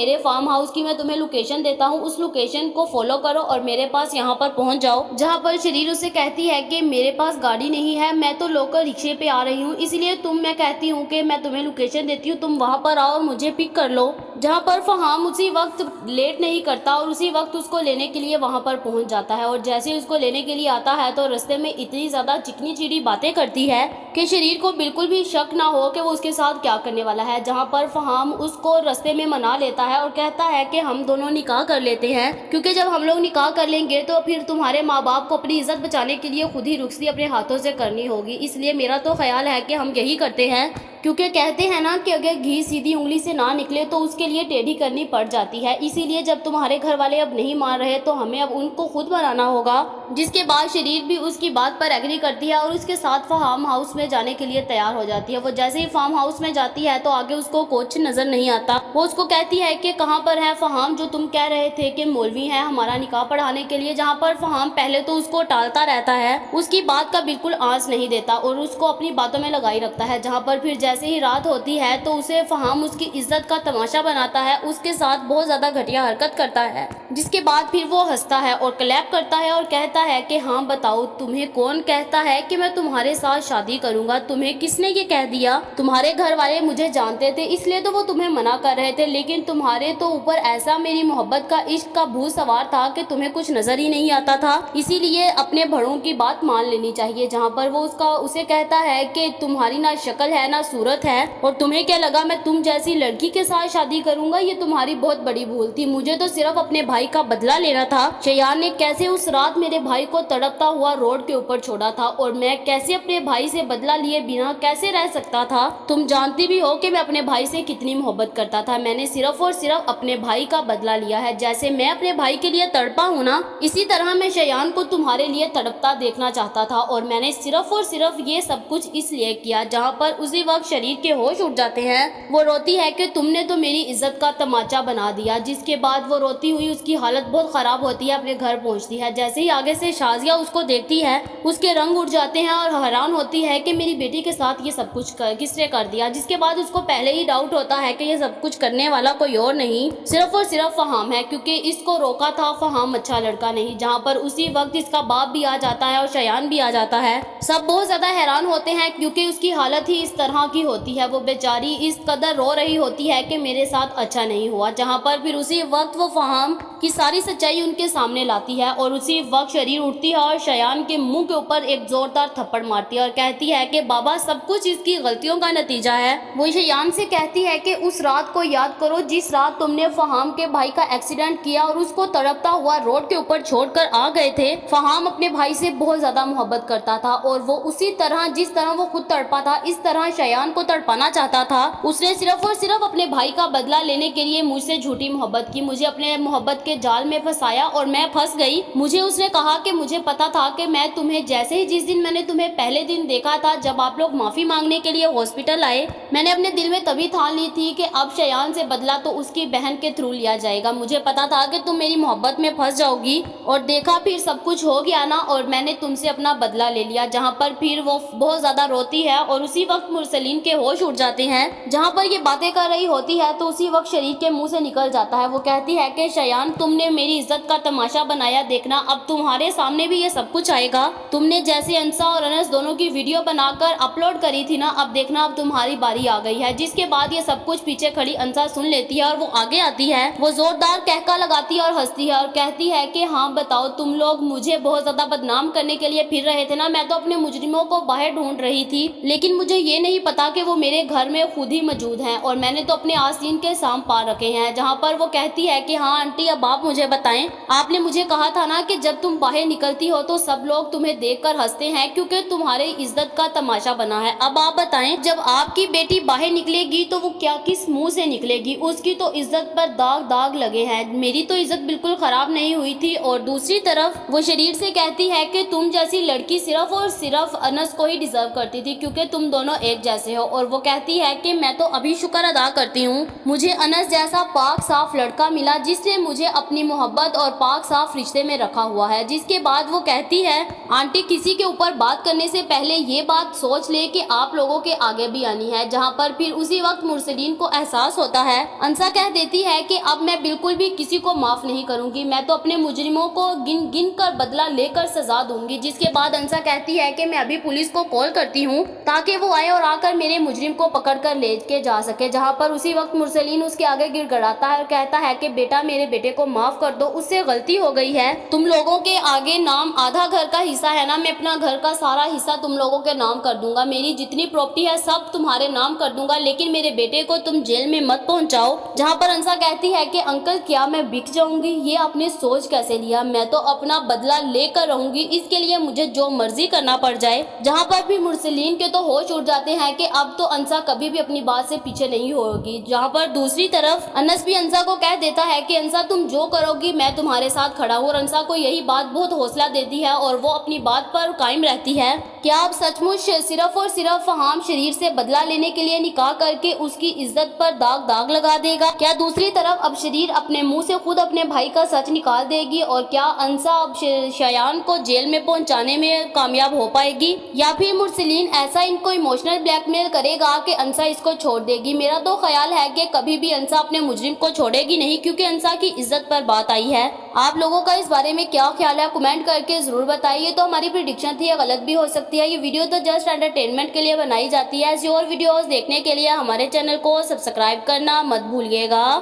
میرے farm house کی میں تمہیں لوکیشن دیتا ہوں، اس لوکیشن کو فالو کرو اور میرے پاس یہاں پر پہنچ جاؤ۔ جہاں پر شریر اسے کہتی ہے کہ میرے پاس گاڑی نہیں ہے، میں تو لوکل رکشے پہ آ رہی ہوں، اس لیے میں کہتی ہوں کہ میں تمہیں لوکیشن دیتی ہوں، تم وہاں پر آؤ اور مجھے پک کر لو۔ جہاں پر فہام اسی وقت لیٹ نہیں کرتا اور اسی وقت اس کو لینے کے لیے وہاں پر پہنچ جاتا ہے، اور جیسے اس کو لینے کے لیے آتا ہے تو رستے میں اتنی زیادہ چکنی چیڑی باتیں کرتی ہے کہ شریر کو بالکل بھی شک نہ ہو کہ وہ اس کے ساتھ کیا کرنے والا ہے۔ جہاں پر فہام اس کو رستے میں منا لیتا ہے اور کہتا ہے کہ ہم دونوں نکاح کر لیتے ہیں، کیونکہ جب ہم لوگ نکاح کر لیں گے تو پھر تمہارے ماں باپ کو اپنی عزت بچانے کے لیے خود ہی رخصتی اپنے ہاتھوں سے کرنی ہوگی، اس لیے میرا تو خیال ہے کہ ہم یہی کرتے ہیں، کیونکہ کہتے ہیں نا کہ اگر گھی سیدھی انگلی سے نہ نکلے تو اس کے لیے ٹیڑھی کرنی پڑ جاتی ہے، اسی لیے جب تمہارے گھر والے اب نہیں مان رہے تو ہمیں اب ان کو خود بنانا ہوگا۔ جس کے بعد شریر بھی اس کی بات پر ایگری کرتی ہے اور اس کے ساتھ فارم ہاؤس میں جانے کے لیے تیار ہو جاتی ہے۔ وہ جیسے ہی فارم ہاؤس میں جاتی ہے تو آگے اس کو کچھ نظر نہیں آتا، وہ اس کو کہتی ہے کہ کہاں پر ہے فہام جو تم کہہ رہے تھے کہ مولوی ہیں ہمارا نکاح پڑھانے کے لیے۔ جہاں پر فہام پہلے تو اس کو ٹالتا رہتا ہے، اس کی بات کا بالکل آنچ نہیں دیتا اور اس کو اپنی باتوں میں لگائی رکھتا ہے۔ جہاں پر پھر جیسے ہی رات ہوتی ہے تو اسے فہام اس کی عزت کا تماشا بناتا ہے، اس کے ساتھ بہت زیادہ گھٹیا حرکت کرتا ہے، جس کے بعد پھر وہ ہنستا ہے اور کلیپ کرتا ہے اور کہتا ہے کہ ہاں بتاؤ تمہیں کون کہتا ہے کہ میں تمہارے ساتھ شادی کروں گا، تمہیں کس نے یہ کہہ دیا؟ تمہارے گھر والے مجھے جانتے تھے اس لیے تو وہ تمہیں منع کر رہے تھے، لیکن تمہارے تو اوپر ایسا میری محبت کا عشق کا بھوت سوار تھا کہ تمہیں کچھ نظر ہی نہیں آتا تھا، اسی لیے اپنے بڑوں کی بات مان لینی چاہیے۔ جہاں پر وہ اسے کہتا ہے کہ تمہاری نہ شکل ہے نہ صورت ہے، اور تمہیں کیا لگا میں تم جیسی لڑکی کے ساتھ شادی کروں گا؟ یہ تمہاری بہت بڑی بھول تھی، مجھے تو صرف اپنے بھائی کا بدلہ لینا تھا۔ شیان نے کیسے اس رات میرے بھائی کو تڑپتا ہوا روڈ کے اوپر چھوڑا تھا اور میں کیسے اپنے بھائی سے بدلہ لیے بنا کیسے رہ سکتا تھا؟ تم جانتی بھی ہو کہ میں اپنے بھائی سے کتنی محبت کرتا تھا، میں نے صرف اور صرف اپنے بھائی کا بدلہ لیا ہے، جیسے میں اپنے بھائی کے لیے تڑپا ہوں نا، اسی طرح میں شیان کو تمہارے لیے تڑپتا دیکھنا چاہتا تھا، اور میں نے صرف اور صرف یہ سب کچھ اس لیے کیا۔ جہاں پر اسی وقت شریر کے ہوش اٹھ جاتے ہیں، وہ روتی ہے کہ تم نے تو میری عزت کا تماچا بنا دیا، جس کے بعد وہ روتی ہوئی اس کی حالت بہت خراب ہوتی ہے، اپنے گھر پہنچتی ہے۔ جیسے ہی آگے سے شازیہ اس کو دیکھتی ہے اس کے رنگ اٹھ جاتے ہیں اور حیران ہوتی ہے کہ میری بیٹی کے ساتھ یہ سب کچھ کس نے کر دیا، جس کے بعد اس کو پہلے ہی ڈاؤٹ ہوتا ہے کہ یہ سب کچھ کرنے والا کوئی اور نہیں صرف اور صرف فہام ہے، کیونکہ اس کو روکا تھا فہام اچھا لڑکا نہیں۔ جہاں پر اسی وقت اس کا باپ بھی آ جاتا ہے اور شیان بھی آ جاتا ہے، سب بہت زیادہ حیران ہوتے ہیں کیونکہ اس کی حالت ہی اس طرح کی ہوتی ہے، وہ بیچاری اس قدر رو رہی ہوتی ہے کہ میرے ساتھ اچھا نہیں ہوا۔ جہاں پر پھر اسی وقت وہ فہام کی ساری سچائی ان کے سامنے لاتی ہے اور اسی وقت شریر اٹھتی ہے اور شیان کے منہ کے اوپر ایک زوردار تھپڑ مارتی ہے اور کہتی ہے کہ بابا سب کچھ اس کی غلطیوں کا نتیجہ ہے۔ وہ شیان سے کہتی ہے کہ اس رات کو یاد کرو جس رات تم نے فہام کے بھائی کا ایکسیڈنٹ کیا اور اس کو تڑپتا ہوا روڈ کے اوپر چھوڑ کر آ گئے تھے۔ فہام اپنے بھائی سے بہت زیادہ محبت کرتا تھا اور وہ اسی طرح جس طرح وہ خود تڑپا تھا اس طرح شیان کو تڑپانا چاہتا تھا۔ اس نے صرف اور صرف اپنے بھائی کا بدلہ لینے کے لیے مجھ سے جھوٹی محبت کی، مجھے اپنے محبت کے جال میں پھنسایا اور میں پھنس گئی۔ مجھے اس نے کہا کہ مجھے پتا تھا کہ میں تمہیں جیسے ہی جس دن میں نے تمہیں پہلے دن دیکھا تھا جب آپ لوگ معافی مانگنے کے لیے ہاسپٹل آئے، میں نے اپنے دل میں تبھی ٹھان لی تھی کہ اب شیان سے بدلہ تو اس کی بہن کے تھرو لیا جائے گا۔ مجھے پتا تھا کہ تم میری محبت میں پھنس جاؤ گی اور دیکھا پھر سب کچھ ہو گیا نا، اور میں نے تم سے اپنا بدلہ لے لیا۔ جہاں پر پھر وہ بہت زیادہ روتی ہے اور اسی وقت مرسلین کے ہوش اٹھ جاتے ہیں۔ جہاں پر یہ باتیں کر رہی ہوتی ہے تو اسی وقت شریر کے منہ سے نکل جاتا ہے، وہ کہتی ہے کہ شیان تم نے میری عزت کا تماشا بنایا، دیکھنا اب تمہارے سامنے بھی یہ سب کچھ آئے گا۔ تم نے جیسے انسا اور انس دونوں کی ویڈیو بنا کر اپلوڈ کری تھی نا، اب دیکھنا اب تمہاری باری آ گئی ہے۔ جس کے بعد یہ سب کچھ پیچھے کھڑی انسا سن لیتی ہے اور وہ آگے آتی ہے، وہ زوردار کہکا لگاتی ہے اور ہنستی ہے اور کہتی ہے کہ ہاں بتاؤ تم لوگ مجھے بہت زیادہ بدنام کرنے کے لیے پھر رہے تھے نا، میں تو اپنے مجرموں کو باہر ڈھونڈ رہی تھی، لیکن مجھے یہ نہیں پتا کہ وہ میرے گھر میں خود ہی موجود ہیں اور میں نے تو اپنے آستین کے سام پا رکھے ہیں۔ جہاں پر وہ کہتی ہے کہ ہاں آنٹی اب آپ مجھے بتائیں، آپ نے مجھے کہا تھا نا کہ جب تم باہر نکلتی ہو تو سب لوگ تمہیں دیکھ کر ہنستے ہیں کیونکہ تمہارے عزت کا تماشا بنا ہے۔ اب آپ بتائیں جب آپ کی بیٹی باہر نکلے گی تو وہ کیا کس منہ سے نکلے گی؟ اس کی تو عزت پر داغ داغ لگے ہیں، میری تو عزت بالکل خراب نہیں ہوئی تھی۔ اور دوسری طرف وہ شریر سے کہتی ہے کہ تم جیسی لڑکی صرف اور صرف انس کو ہی ڈیزرو کرتی تھی کیونکہ تم دونوں ایک جیسے ہو، اور وہ کہتی ہے کہ میں تو ابھی شکر ادا کرتی ہوں مجھے انس جیسا پاک صاف لڑکا ملا جس نے مجھے اپنی محبت اور پاک صاف رشتے میں رکھا ہوا ہے، جس کے بعد وہ کہتی ہے آنٹی کسی کے اوپر بات کرنے سے پہلے یہ بات سوچ لے کہ آپ لوگوں کے آگے بھی آنی ہے، جہاں پر پھر اسی وقت مرسلین کو احساس ہوتا ہے۔ انسا کہہ دیتی ہے کہ اب میں بالکل بھی کسی کو معاف نہیں کروں گی، میں تو اپنے مجرموں کو گن گن کر بدلہ لے کر سزا دوں گی، جس کے بعد انسا کہتی ہے کہ میں ابھی پولیس کو کال کرتی ہوں تاکہ وہ آئے اور آ کر میرے مجرم کو پکڑ کر لے کے جا سکے، جہاں پر اسی وقت مرسلین اس کے آگے گڑ گڑاتا ہے اور کہتا ہے کہ بیٹا میرے بیٹے کو معاف کر دو، اس سے غلطی ہو گئی ہے، تم لوگوں کے آگے نام آدھا گھر کا حصہ ہے نا، میں اپنا گھر کا سارا حصہ تم لوگوں کے نام کر دوں گا، میری جتنی پراپرٹی ہے سب تمہارے نام کر دوں گا، لیکن میرے بیٹے کو تم جیل میں مت پہنچاؤ۔ جہاں پر انسا کہتی ہے کہ انکل کیا میں بک جاؤں گی؟ یہ آپ نے سوچ کیسے لیا؟ میں تو اپنا بدلہ لے کر رہوں گی، اس کے لیے مجھے جو مرضی کرنا پڑ جائے۔ جہاں پر بھی مرسلین کے تو ہوش اڑ جاتے ہیں کہ اب تو انسا کبھی بھی اپنی بات سے پیچھے نہیں ہوگی۔ جہاں پر دوسری طرف انس بھی انسا کو کہہ دیتا ہے کہ انسا تم جو کرو گی میں تمہارے ساتھ کھڑا ہوں، اور انسا کو یہی بات بہت حوصلہ دیتی ہے اور وہ اپنی بات پر قائم رہتی ہے۔ کیا اب سچ مچ صرف اور صرف فہام شریر سے بدلہ لینے کے لیے نکاح کر کے اس کی عزت پر داغ لگا دے گا؟ کیا دوسری طرف اب شریر اپنے منہ سے خود اپنے بھائی کا سچ نکال دے گی؟ اور کیا انسا اب شایان کو جیل میں پہنچانے میں کامیاب ہو پائے گی، یا پھر مرسلین ایسا ان کو ایموشنل بلیک میل کرے گا کہ انسا اس کو چھوڑ دے گی؟ میرا تو خیال ہے کہ کبھی بھی انسا اپنے مجرم کو چھوڑے گی نہیں، کیونکہ انسا کی عزت پر بات آئی ہے۔ آپ لوگوں کا اس بارے میں کیا خیال ہے کمنٹ کر کے ضرور بتائیے۔ تو ہماری پریڈکشن تھی، یہ غلط بھی ہو سکتی ہے، یہ ویڈیو تو جسٹ انٹرٹینمنٹ کے لیے بنائی جاتی ہے۔ ایسی اور ویڈیوز دیکھنے کے لیے ہمارے چینل کو سبسکرائب کرنا مت بھولیے گا۔